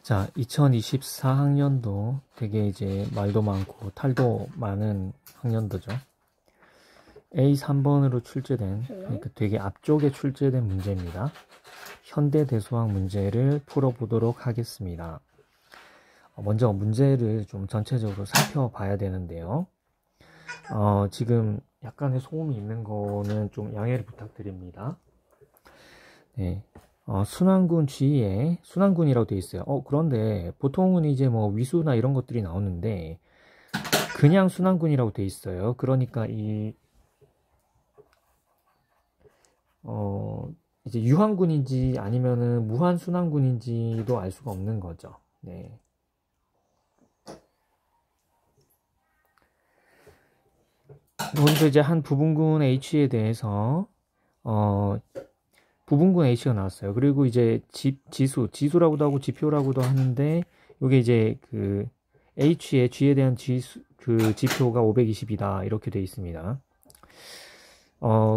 자, 2024학년도 되게 이제 말도 많고 탈도 많은 학년도죠. A3번으로 출제된, 그러니까 되게 앞쪽에 출제된 문제입니다. 현대대수학 문제를 풀어보도록 하겠습니다. 먼저 문제를 좀 전체적으로 살펴봐야 되는데요. 지금 약간의 소음이 있는 거는 좀 양해를 부탁드립니다. 네. 순환군 G에 순환군이라고 되어 있어요. 그런데 보통은 이제 뭐 위수나 이런 것들이 나오는데 그냥 순환군이라고 되어 있어요. 그러니까 이제 유한군인지 아니면은 무한순환군인지도 알 수가 없는 거죠. 네. 먼저 이제 한 부분군 H에 대해서 부분군 H가 나왔어요. 그리고 이제 지수라고도 하고 지표라고도 하는데, 이게 이제 그 H의 G에 대한 그 지표가 520이다 이렇게 되어 있습니다.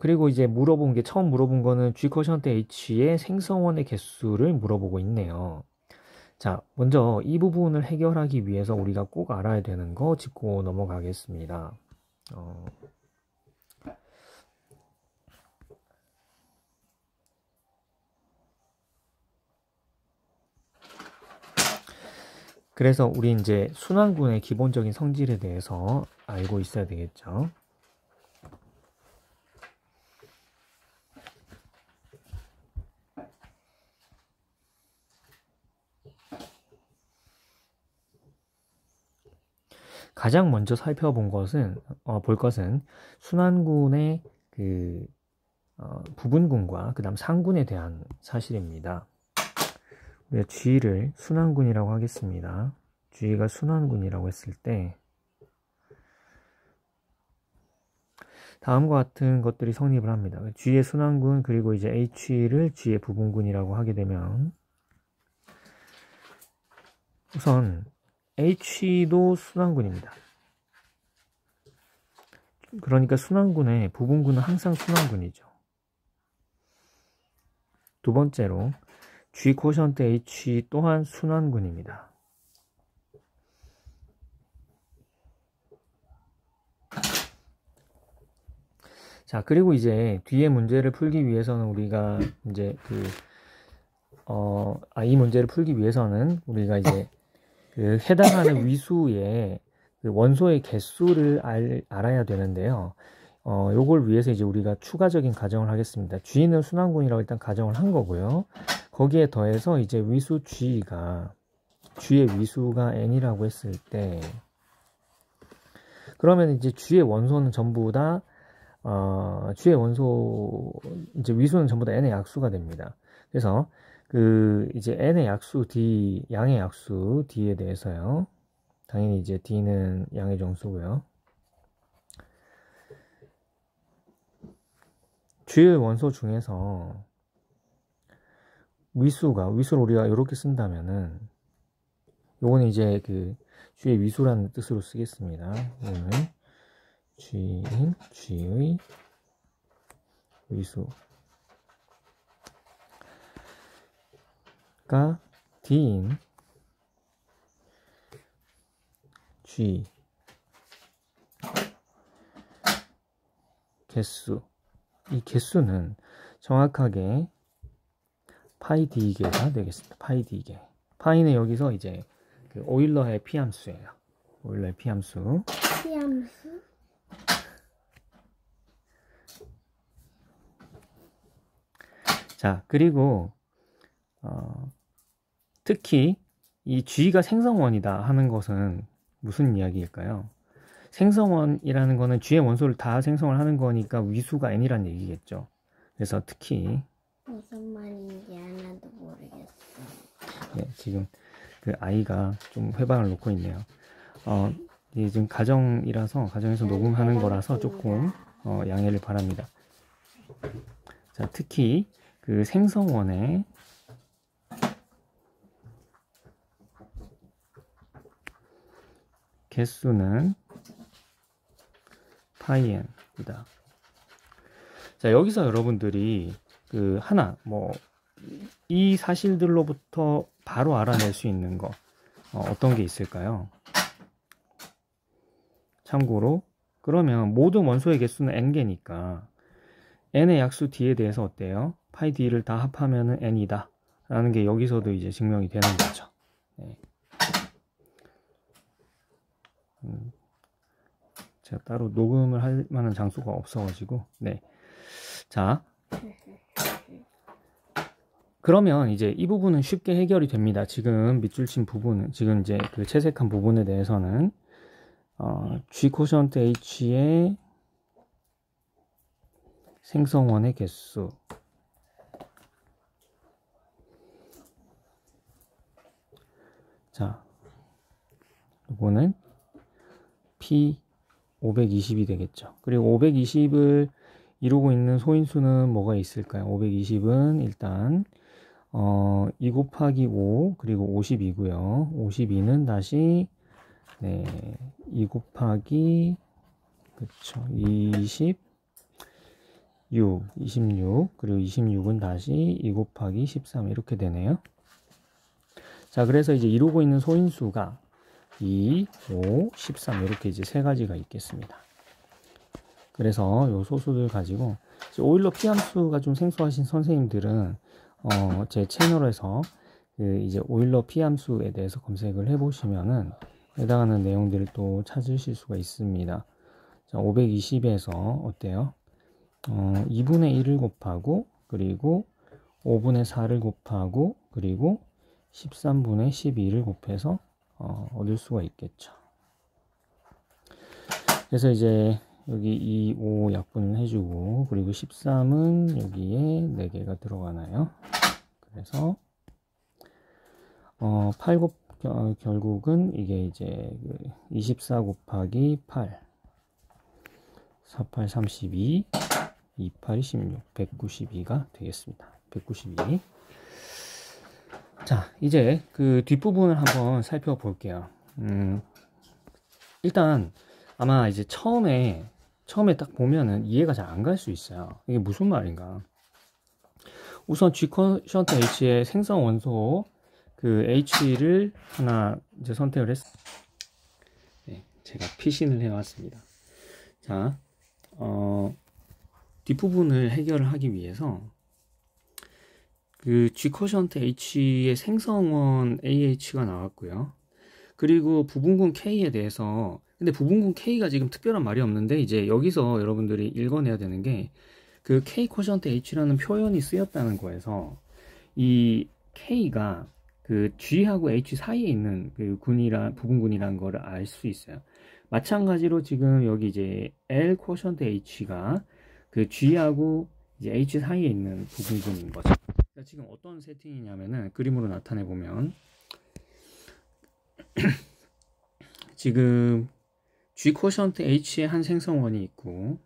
그리고 이제 처음 물어본 거는 G 쿼션트 H의 생성원의 개수를 물어보고 있네요. 자, 먼저 이 부분을 해결하기 위해서 우리가 꼭 알아야 되는 거 짚고 넘어가겠습니다. 그래서 우리 이제 순환군의 기본적인 성질에 대해서 알고 있어야 되겠죠. 가장 먼저 살펴볼 것은 순환군의 그 부분군과 그 다음 상군에 대한 사실입니다. 우리가 G를 순환군이라고 하겠습니다. G가 순환군이라고 했을 때 다음과 같은 것들이 성립을 합니다. G의 순환군 그리고 이제 H를 G의 부분군이라고 하게 되면 우선 H도 순환군입니다. 그러니까 순환군의 부분군은 항상 순환군이죠. 두 번째로 G 쿼션트 H 또한 순환군입니다. 자, 그리고 이제 뒤에 문제를 풀기 위해서는 우리가 이제 이 문제를 풀기 위해서는 우리가 이제 해당하는 위수의 원소의 개수를 알아야 되는데요. 요걸 위해서 이제 우리가 추가적인 가정을 하겠습니다. G는 순환군이라고 일단 가정을 한 거고요. 거기에 더해서 이제 위수 G의 위수가 N이라고 했을 때, 그러면 이제 G의 원소는 전부 다, 이제 위수는 전부 다 N의 약수가 됩니다. 그래서 이제 N의 약수 D, 양의 약수 D에 대해서요. 당연히 이제 D는 양의 정수고요. G의 원소 중에서 위수를 우리가 이렇게 쓴다면은, 요거는 이제 G의 위수라는 뜻으로 쓰겠습니다. 이거는 G의 위수가 D인 G 개수, 이 개수는 정확하게 파이 D개가 되겠습니다. 파이 D개. 파이는 여기서 이제 오일러의 피함수예요. 오일러의 피함수. 자, 그리고 특히 이 G가 생성원이다 하는 것은 무슨 이야기일까요? 생성원이라는 거는 G의 원소를 다 생성을 하는 거니까 위수가 N이라는 얘기겠죠. 그래서 특히 무슨 말인지 하나도 모르겠어. 네, 지금 아이가 좀 회방을 놓고 있네요. 이게 지금 가정에서 녹음하는 거라서 조금 양해를 바랍니다. 자, 특히 생성원의 개수는 파이 N이다. 자, 여기서 여러분들이 이 사실들로부터 바로 알아낼 수 있는 거 어떤 게 있을까요? 참고로 그러면 모든 원소의 개수는 n개니까 n의 약수 d에 대해서 어때요? 파이 d를 다 합하면은 n이다 라는 게 여기서도 이제 증명이 되는 거죠. 네. 제가 따로 녹음을 할 만한 장소가 없어가지고 네. 자, 그러면 이제 이 부분은 쉽게 해결이 됩니다. 지금 밑줄 친 부분은, 지금 이제 그 채색한 부분에 대해서는 G 코션트 H의 생성원의 개수, 자, 이거는 P 520이 되겠죠. 그리고 520을 이루고 있는 소인수는 뭐가 있을까요? 520은 일단 2 곱하기 5 그리고 50이고요. 52는 다시 네, 2 곱하기 그렇죠. 26 그리고 26은 다시 2 곱하기 13 이렇게 되네요. 자, 그래서 이제 이루고 있는 소인수가 2, 5, 13 이렇게 이제 세 가지가 있겠습니다. 그래서 요 소수들 가지고 오일러 P함수가 좀 생소하신 선생님들은 제 채널에서 그 이제 오일러 P함수에 대해서 검색을 해보시면은 해당하는 내용들을 또 찾으실 수가 있습니다. 자, 520에서 어때요? 2분의 1을 곱하고 그리고 5분의 4를 곱하고 그리고 13분의 12를 곱해서 얻을 수가 있겠죠. 그래서 이제 여기 2, 5 약분을 해주고 그리고 13은 여기에 4개가 들어가나요? 그래서 8 결국은 이게 이제 24 곱하기 8 48, 32 28, 16 192가 되겠습니다. 192. 자, 이제 그 뒷부분을 한번 살펴볼게요. 일단 아마 이제 처음에 딱 보면은 이해가 잘 안 갈 수 있어요. 이게 무슨 말인가? 우선 G 쿼션트 H의 생성 원소 그 H를 하나 이제 선택을 했어요. 네, 제가 피신을 해왔습니다. 자, 뒷부분을 해결을 하기 위해서 그 G 쿼션트 H의 생성원 AH가 나왔고요. 그리고 부분군 K에 대해서, 근데 부분군 K가 지금 특별한 말이 없는데 이제 여기서 여러분들이 읽어내야 되는 게 그 K 쿼션트 H라는 표현이 쓰였다는 거에서 이 K가 그 G하고 H 사이에 있는 그 부분군이라는 거를 알 수 있어요. 마찬가지로 지금 여기 이제 L 쿼션트 H가 그 G하고 이제 H 사이에 있는 부분군인 거죠. 그러니까 지금 어떤 세팅이냐면은 그림으로 나타내 보면 지금 G 쿼션트 H의 한 생성원이 있고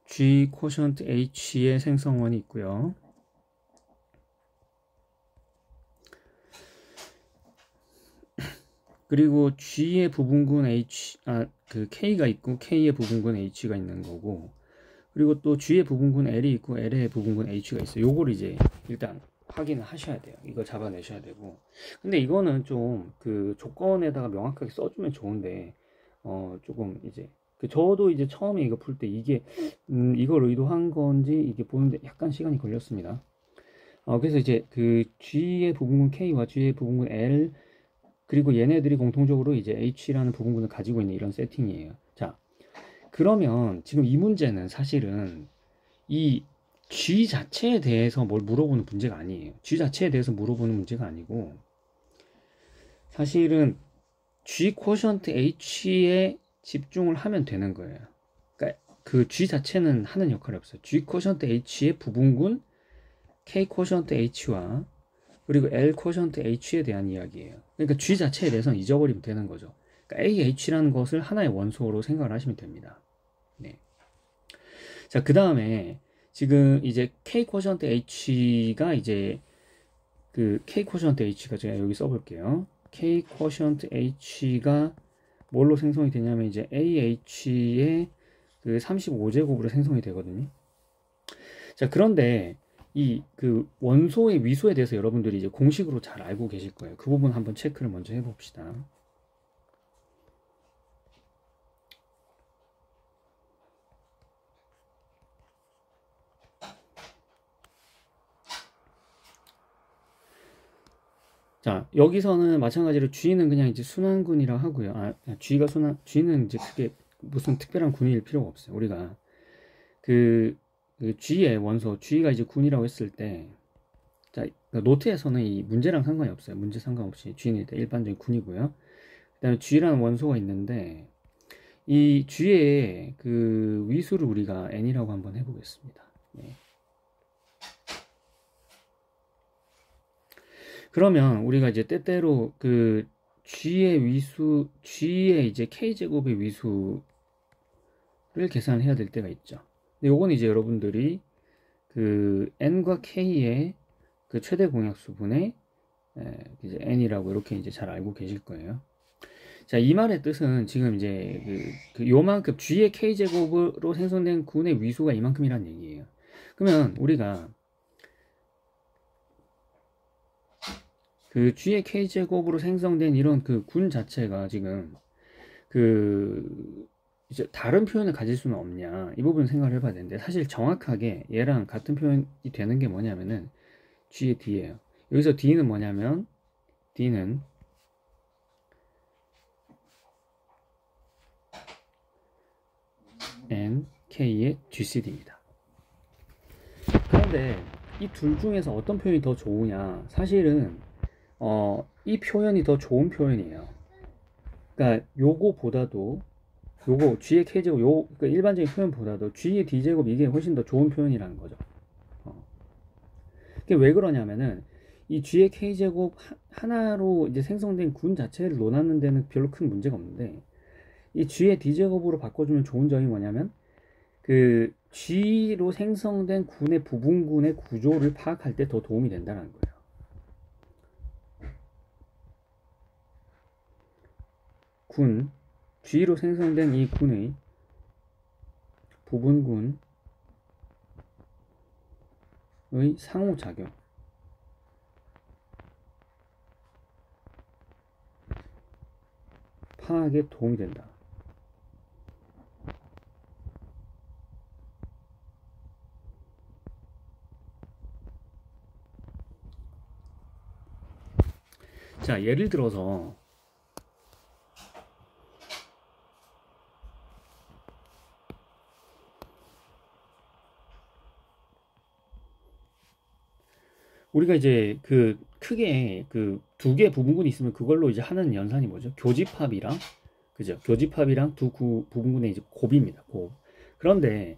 G 쿼션트 H의 생성원이 있고요. 그리고 G의 부분군 그 K가 있고 K의 부분군 H가 있는 거고, 그리고 또 G의 부분군 L이 있고 L의 부분군 H가 있어요. 요걸 이제 일단 확인을 하셔야 돼요. 이거 잡아내셔야 되고. 근데 이거는 좀 그 조건에다가 명확하게 써주면 좋은데 조금 이제 저도 이제 처음에 이거 풀 때 이게 이걸 의도한 건지 이게 보는데 약간 시간이 걸렸습니다. 그래서 이제 그 G의 부분군 K와 G의 부분군 L 그리고 얘네들이 공통적으로 이제 H라는 부분군을 가지고 있는 이런 세팅이에요. 자, 그러면 지금 이 문제는 사실은 이 G 자체에 대해서 뭘 물어보는 문제가 아니에요. G 자체에 대해서 물어보는 문제가 아니고 사실은 G 쿼션트 H에 집중을 하면 되는 거예요. 그러니까 그 G 자체는 하는 역할이 없어요. G 쿼션트 H의 부분군 K 쿼션트 H와 그리고 L 쿼션트 H에 대한 이야기예요. 그러니까 G 자체에 대해서는 잊어버리면 되는 거죠. 그러니까 AH라는 것을 하나의 원소로 생각을 하시면 됩니다. 네. 자, 그 다음에 지금 이제 K 쿼션트 H가 이제 그 K 쿼션트 H가 제가 여기 써볼게요. K 쿼션트 H가 뭘로 생성이 되냐면 이제 AH의 그 35제곱으로 생성이 되거든요. 자, 그런데 이 그 원소의 위소에 대해서 여러분들이 이제 공식으로 잘 알고 계실 거예요. 그 부분 한번 체크를 먼저 해봅시다. 자, 여기서는 마찬가지로 G는 그냥 이제 순환군이라 하고요. G는 이제 크게 무슨 특별한 군일 필요가 없어요. 우리가 그 G의 원소, G가 이제 군이라고 했을 때, 자, 노트에서는 이 문제랑 상관이 없어요. 문제 상관없이 G는 일단 일반적인 군이고요. 그 다음에 G라는 원소가 있는데, 이 G의 그 위수를 우리가 N이라고 한번 해보겠습니다. 네. 그러면 우리가 이제 때때로 그 G의 위수, G의 이제 K제곱의 위수를 계산해야 될 때가 있죠. 근데 요건 이제 여러분들이 그 N과 K의 그 최대 공약수분의 이제 N이라고 이렇게 이제 잘 알고 계실 거예요. 자, 이 말의 뜻은 지금 이제 요만큼 G의 K제곱으로 생성된 군의 위수가 이만큼이란 얘기예요. 그러면 우리가 그 G의 K제곱으로 생성된 이런 그 군 자체가 지금 이제 다른 표현을 가질 수는 없냐, 이 부분 생각을 해봐야 되는데, 사실 정확하게 얘랑 같은 표현이 되는 게 뭐냐면은 G의 D예요. 여기서 D는 뭐냐면 D는 N, K의 GCD입니다. 그런데 이 둘 중에서 어떤 표현이 더 좋으냐, 사실은 이 표현이 더 좋은 표현이에요. 그러니까 요거 G의 K제곱, 그러니까 일반적인 표현보다도 G의 D제곱, 이게 훨씬 더 좋은 표현이라는 거죠. 그게 왜 그러냐면은 이 G의 K제곱 하나로 이제 생성된 군 자체를 논하는 데는 별로 큰 문제가 없는데, 이 G의 D제곱으로 바꿔주면 좋은 점이 뭐냐면 그 G로 생성된 군의 부분군의 구조를 파악할 때 더 도움이 된다는 거예요. G로 생성된 이 군의 부분군의 상호작용, 파악에 도움이 된다. 자, 예를 들어서 우리가 이제 그 크게 그 두 개 부분군이 있으면 그걸로 이제 하는 연산이 뭐죠? 교집합이랑, 그죠? 교집합이랑 두 부분군의 이제 곱입니다. 곱. 그런데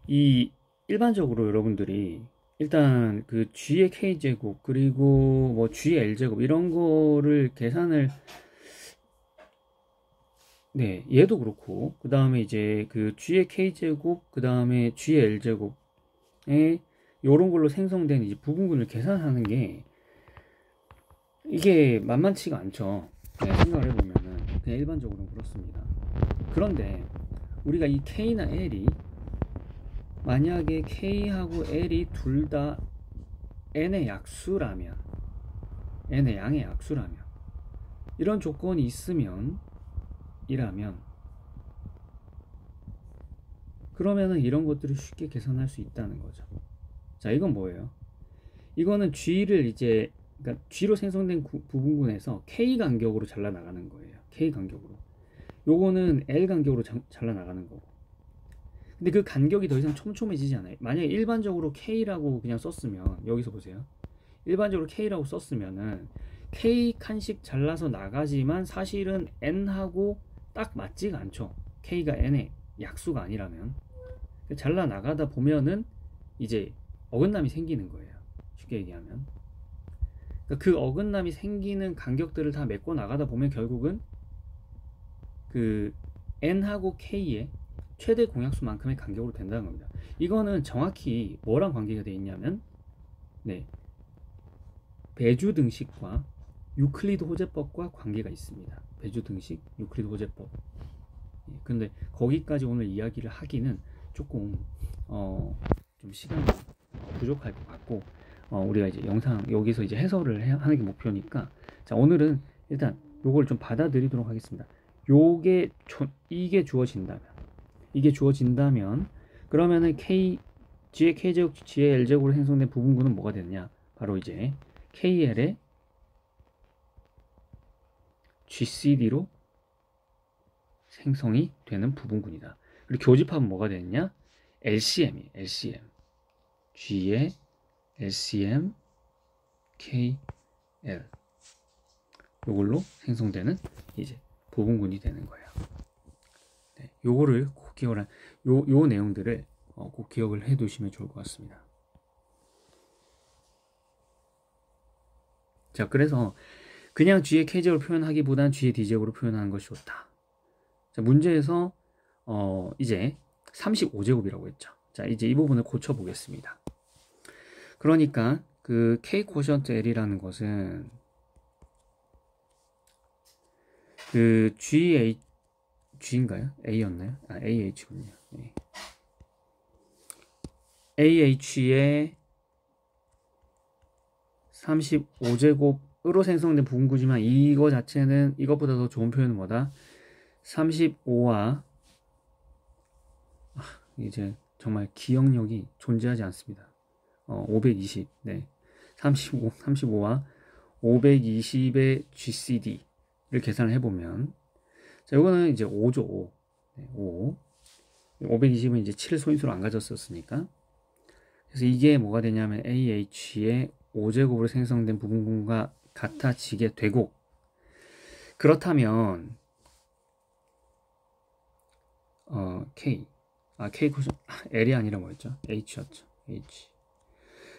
이 일반적으로 여러분들이 일단 그 G의 K제곱 그리고 뭐 G의 L제곱 이런 거를 계산을, 네, 얘도 그렇고, 그 다음에 이제 그 G의 K제곱 그 다음에 G의 L제곱에 요런 걸로 생성된 이제 부분군을 계산하는 게 이게 만만치가 않죠. 네, 생각을 해보면은 그냥 일반적으로는 그렇습니다. 그런데 우리가 이 K나 L이 만약에 K하고 L이 둘 다 N의 약수라면, N의 양의 약수라면, 이런 조건이 있으면, 그러면은 이런 것들을 쉽게 계산할 수 있다는 거죠. 자, 이건 뭐예요? 이거는 G를 이제, 그러니까 G로 생성된 부분군에서 K 간격으로 잘라나가는 거예요. K 간격으로. 요거는 L 간격으로 잘라나가는 거고. 근데 그 간격이 더 이상 촘촘해지지 않아요. 만약에 일반적으로 K라고 그냥 썼으면, 여기서 보세요. 일반적으로 K라고 썼으면은 K 칸씩 잘라서 나가지만 사실은 N하고 딱 맞지가 않죠. K가 N의 약수가 아니라면. 잘라 나가다 보면은 이제 어긋남이 생기는 거예요. 쉽게 얘기하면. 그러니까 그 어긋남이 생기는 간격들을 다 메꿔 나가다 보면 결국은 그 N하고 K의 최대 공약수만큼의 간격으로 된다는 겁니다. 이거는 정확히 뭐랑 관계가 되어 있냐면, 네, 배주 등식과 유클리드 호재법과 관계가 있습니다. 배주 등식, 유클리드 호재법. 근데 거기까지 오늘 이야기를 하기는 조금 좀 시간이 부족할 것 같고, 우리가 이제 영상 여기서 이제 해설을 하는 게 목표니까, 자, 오늘은 일단 요걸 좀 받아들이도록 하겠습니다. 이게 주어진다면 그러면은 G의 K제곱, G의 L제곱으로 생성된 부분구는 뭐가 되느냐? 바로 이제 KL의 GCD로 생성이 되는 부분군이다. 그리고 교집합은 뭐가 되느냐? LCM이에요. LCM. G의 LCM KL. 요걸로 생성되는 이제 부분군이 되는 거예요. 네, 요거를 꼭 기억을 요 내용들을 꼭 기억을 해 두시면 좋을 것 같습니다. 자, 그래서 그냥 G의 K제곱으로 표현하기보단 G의 D제곱으로 표현하는 것이 좋다. 자, 문제에서 이제 35제곱이라고 했죠. 자, 이제 이 부분을 고쳐 보겠습니다. 그러니까 그 K 코션트 L이라는 것은 그 G인가요? A였나요? AH군요. 네. AH의 35제곱으로 생성된 부분구지만 이거 자체는 이것보다 더 좋은 표현은 뭐다? 35와 이제 정말 기억력이 존재하지 않습니다. 520. 네. 35와 520의 GCD를 계산을 해보면, 자, 이거는 이제 5죠. 5. 네, 5. 520은 이제 7 소인수로 안 가졌었으니까. 그래서 이게 뭐가 되냐면 AH의 5제곱으로 생성된 부분군과 같아지게 되고, 그렇다면 K 코션 L이 아니라 뭐였죠? H였죠. H.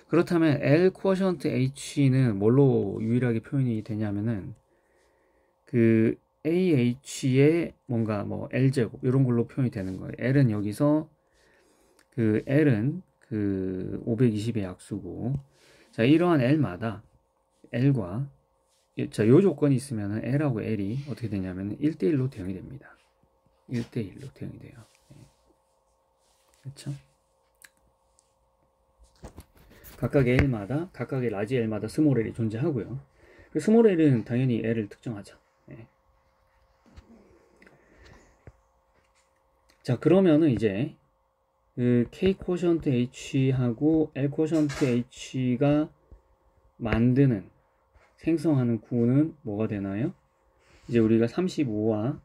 그렇다면 L 쿼션트 H는 뭘로 유일하게 표현이 되냐면은 그 AH의 뭔가 뭐 L제곱 이런 걸로 표현이 되는 거예요. L은 여기서 그 L은 그 520의 약수고, 자, 이러한 L마다 L과 자, 요 조건이 있으면은 L하고 L이 어떻게 되냐면은 1대1로 대응이 됩니다. 1대1로 대응이 돼요. 그렇죠? 각각의 L마다, 각각의 라지 L마다 스몰 L이 존재하고요. 그 스몰 L은 당연히 L을 특정하죠. 네. 자, 그러면은 이제 그 K 코션트 H하고 L 코션트 H가 만드는 생성하는 구는 뭐가 되나요? 이제 우리가 35와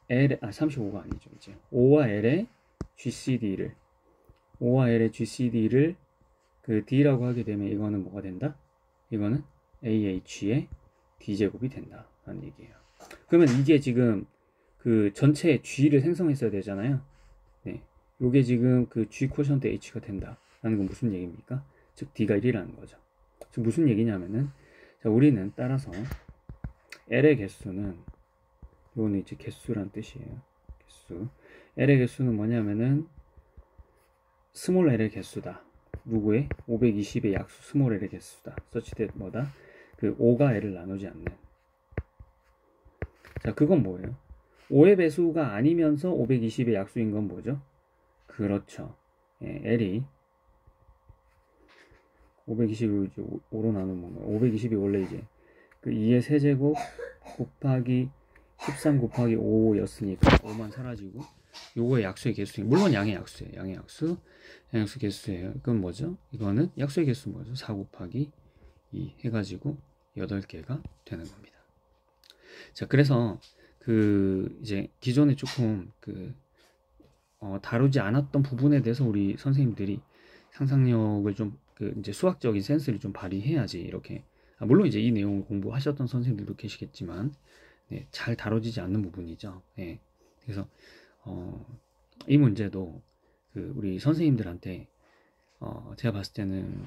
L, 35가 아니죠. 이제 5와 L의 GCD를 그 D라고 하게 되면 이거는 뭐가 된다? 이거는 AH의 D제곱이 된다라는 얘기예요. 그러면 이게 지금 그 전체 G를 생성했어야 되잖아요. 네. 요게 지금 그 G 코션트 H가 된다라는 건 무슨 얘기입니까? 즉 D가 1이라는 거죠. 즉 무슨 얘기냐면은, 자, 우리는 따라서 L의 개수는, 요거는 이제 개수란 뜻이에요. 개수. L의 개수는 뭐냐면은 스몰 L의 개수다. 누구의? 520의 약수 스몰 L의 개수다. such that 뭐다? 그 5가 L을 나누지 않는. 자, 그건 뭐예요? 5의 배수가 아니면서 520의 약수인 건 뭐죠? 그렇죠. 예, L이 520을 이제 5로 나누면 뭔가 520이 원래 이제 그 2의 세제곱 곱하기 13 곱하기 5였으니까 5만 사라지고, 요거의 약수의 개수예요. 물론 양의 약수예요. 양의 약수 개수예요. 그건 뭐죠? 이거는 약수의 개수 뭐죠? 4 곱하기 2 해가지고 8개가 되는 겁니다. 자, 그래서 그 이제 기존에 조금 그 다루지 않았던 부분에 대해서 우리 선생님들이 상상력을 좀 그 이제 수학적인 센스를 좀 발휘해야지 이렇게, 물론 이제 이 내용을 공부하셨던 선생님들도 계시겠지만, 네, 잘 다뤄지지 않는 부분이죠. 네, 그래서 이 문제도 그 우리 선생님들한테 제가 봤을 때는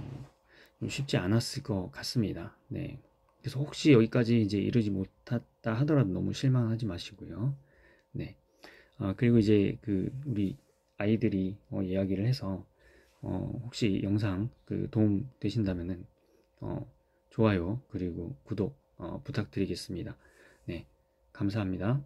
좀 쉽지 않았을 것 같습니다. 네, 그래서 혹시 여기까지 이제 이르지 못했다 하더라도 너무 실망하지 마시고요. 네, 그리고 이제 그 우리 아이들이 이야기를 해서 혹시 영상 그 도움 되신다면은 좋아요 그리고 구독 부탁드리겠습니다. 네, 감사합니다.